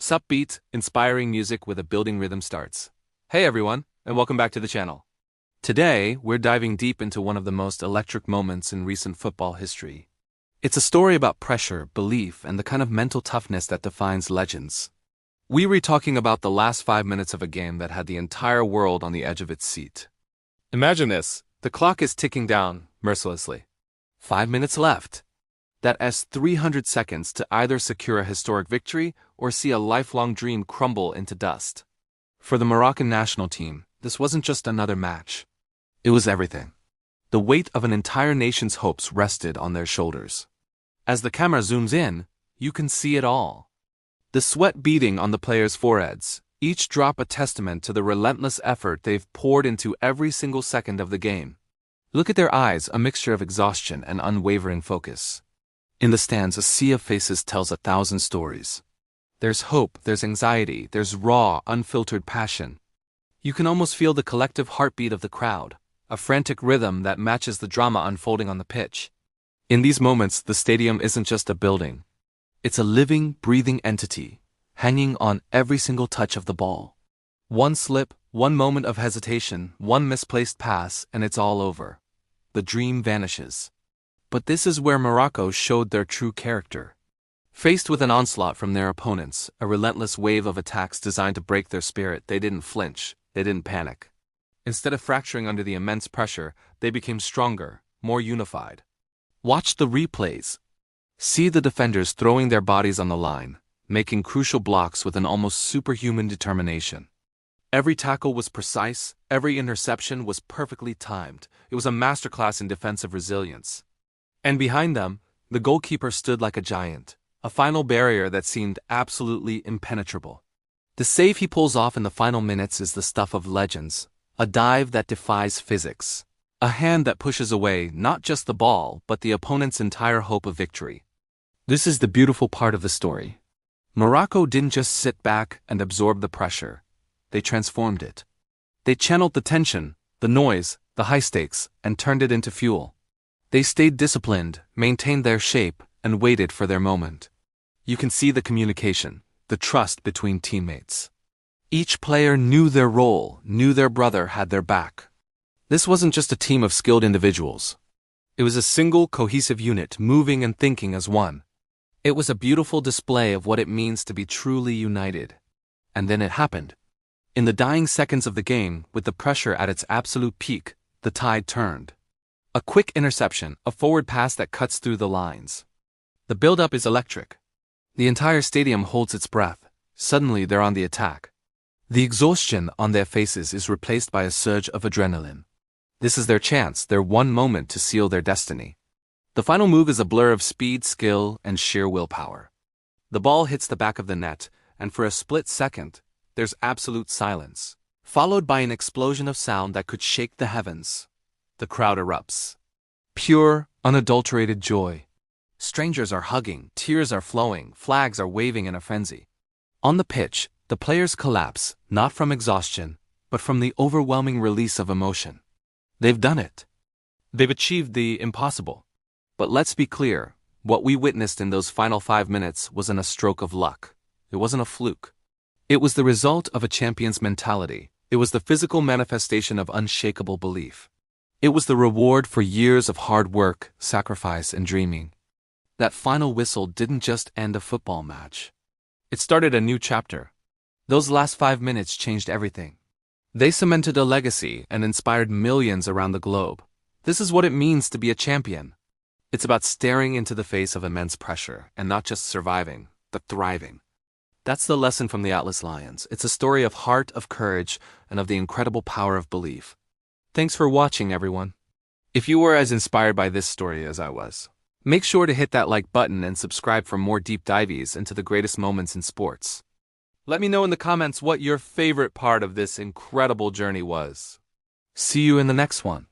This upbeat, inspiring music with a building rhythm starts. Hey everyone, and welcome back to the channel. Today, we're diving deep into one of the most electric moments in recent football history. It's a story about pressure, belief, and the kind of mental toughness that defines legends. We're talking about the last 5 minutes of a game that had the entire world on the edge of its seat. Imagine this, the clock is ticking down, mercilessly. 5 minutes left. That has 300 seconds to either secure a historic victory or see a lifelong dream crumble into dust. For the Moroccan national team, this wasn't just another match. It was everything. The weight of an entire nation's hopes rested on their shoulders. As the camera zooms in, you can see it all. The sweat beading on the players' foreheads, each drop a testament to the relentless effort they've poured into every single second of the game. Look at their eyes, a mixture of exhaustion and unwavering focus. In the stands, a sea of faces tells 1,000 stories. There's hope, there's anxiety, there's raw, unfiltered passion. You can almost feel the collective heartbeat of the crowd, a frantic rhythm that matches the drama unfolding on the pitch. In these moments, the stadium isn't just a building. It's a living, breathing entity, hanging on every single touch of the ball. One slip, one moment of hesitation, one misplaced pass, and it's all over. The dream vanishes. But this is where Morocco showed their true character. Faced with an onslaught from their opponents, a relentless wave of attacks designed to break their spirit, they didn't flinch, they didn't panic. Instead of fracturing under the immense pressure, they became stronger, more unified. Watch the replays. See the defenders throwing their bodies on the line, making crucial blocks with an almost superhuman determination. Every tackle was precise, every interception was perfectly timed. It was a masterclass in defensive resilience. And behind them, the goalkeeper stood like a giant, a final barrier that seemed absolutely impenetrable. The save he pulls off in the final minutes is the stuff of legends, a dive that defies physics, a hand that pushes away not just the ball but the opponent's entire hope of victory. This is the beautiful part of the story. Morocco didn't just sit back and absorb the pressure. They transformed it. They channeled the tension, the noise, the high stakes, and turned it into fuel. They stayed disciplined, maintained their shape, and waited for their moment. You can see the communication, the trust between teammates. Each player knew their role, knew their brother had their back. This wasn't just a team of skilled individuals. It was a single, cohesive unit, moving and thinking as one. It was a beautiful display of what it means to be truly united. And then it happened. In the dying seconds of the game, with the pressure at its absolute peak, the tide turned. A quick interception, a forward pass that cuts through the lines. The build-up is electric. The entire stadium holds its breath. Suddenly they're on the attack. The exhaustion on their faces is replaced by a surge of adrenaline. This is their chance, their one moment to seal their destiny. The final move is a blur of speed, skill, and sheer willpower. The ball hits the back of the net, and for a split second, there's absolute silence, followed by an explosion of sound that could shake the heavens. The crowd erupts. Pure, unadulterated joy. Strangers are hugging, tears are flowing, flags are waving in a frenzy. On the pitch, the players collapse, not from exhaustion, but from the overwhelming release of emotion. They've done it. They've achieved the impossible. But let's be clear, what we witnessed in those final 5 minutes wasn't a stroke of luck. It wasn't a fluke. It was the result of a champion's mentality. It was the physical manifestation of unshakable belief. It was the reward for years of hard work, sacrifice, and dreaming. That final whistle didn't just end a football match. It started a new chapter. Those last 5 minutes changed everything. They cemented a legacy and inspired millions around the globe. This is what it means to be a champion. It's about staring into the face of immense pressure and not just surviving, but thriving. That's the lesson from the Atlas Lions. It's a story of heart, of courage, and of the incredible power of belief. Thanks for watching, everyone. If you were as inspired by this story as I was, make sure to hit that like button and subscribe for more deep dives into the greatest moments in sports. Let me know in the comments what your favorite part of this incredible journey was. See you in the next one.